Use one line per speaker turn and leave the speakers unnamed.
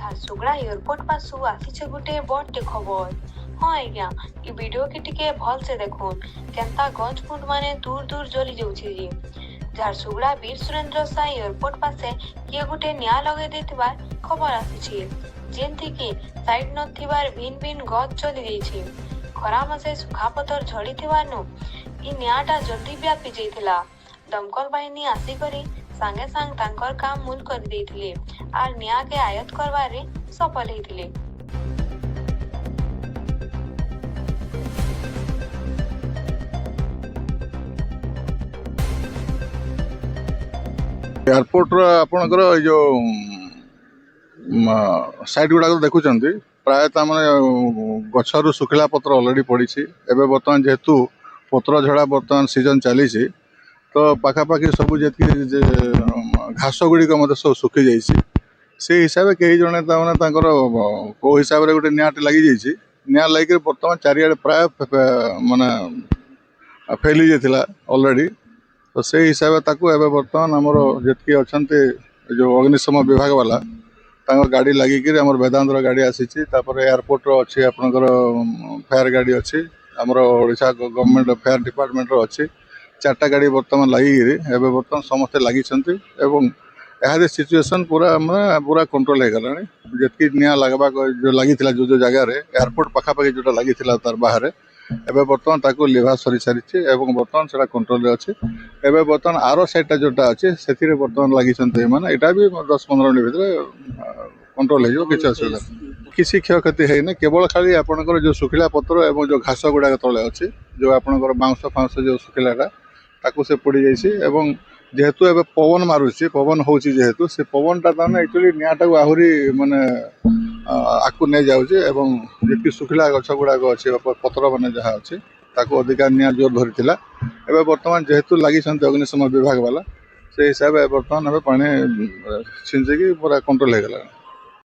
ଝାରସୁଗୁଡ଼ା ଏୟାରपोର୍ଟ ପାସୁ ଆସିଛେ ଗୋଟେ ବଡ଼ଟେ ଖବର। हाँ आज्ञा ये वीडियो के टिके भल से देखुन केंता गंज फुट माने दूर दूर जली जाउछि जे झारसुगुड़ा वीर सुरेंद्र साई एयरपोर्ट पासे किए गोटे निया लगे देथिबार खबर आसीछि जेंति कि साइड नथिबार भिन भिन गज जली जाइछि। खरा मासे सुखा पतर झड़ी थिबानु इ नियाटा जल्दी व्यापी जाइथिला। दमकल बाहिनी आसी करी सांगे सांग तांकर काम मूल कर देथिले आर निया के आयत करबारे सफल हेथिले।
एयरपोर्ट आपणकर जो साइड गुड़ाक देखुं प्रायतः मैंने गचर सुखिला पत्र अलरेडी पड़ी एवं बर्तमान जेहेतु पत्र झड़ा बर्तमान सीजन चली तो पाखापाखि सब जी घास गुड़िक मत सब सुखी जाइए से हिसाब से कई जड़े कौ हिसाब से गोटे निआटे लगी जाइए निआ लगे बर्तमान चारिआडे प्राय माने फैली जाता अलरेडी तो से हिसाब से बर्तमान आमर जी अच्छा जो अग्निशम विभाग वाला गाड़ी लगिकी आम वेदांतर गाड़ी आसी एयरपोर्ट अच्छी आपणकर फायर गाड़ी अच्छी आमर ओडिशा गवर्नमेंट फायर डिपार्टमेंट अच्छी चार्टा गाड़ी बर्तमान लगिकी बर्तमान समस्ते लगी यहाँ सिचुएसन पूरा पूरा कंट्रोल हो गला जी निआ लगवा जो लगी जो जो जगार एयरपोर्ट पाखापाखि जो लगी तार बाहर एवं बर्तमान ताको लिभा सरी सारी बर्तमान से कंट्रोल अच्छे एवं बर्तमान आर साइडटा जोटा अच्छे से बर्तमान लगी मैंने यहाँ भी 10-15 मिनट भर कंट्रोल हो किसी असुविधा किसी क्षयक्षति है केवल खाली आपंकर जो सुखिला पत्र और जो घास गुड़ाक तले अच्छे जो आपंकर बाउंस फाउंस जो सुखिलाटा ताकू से पड़ जाइए जेहेतु एवं पवन मारुची पवन हो जेहेतु से पवनटा एक्चुअली निआटा को आहरी माने आकु नहीं जाऊे जी सुखिला गछ गुड़ाक अच्छे पत्र मैंने जहाँ अच्छे ताको अधिका निआ जोर धरी एवं बर्तमान जेहेतु लगी अग्निशम विभाग वाला से हिसाब से बर्तमान पानी छिंचिकी पूरा कंट्रोल हो गला।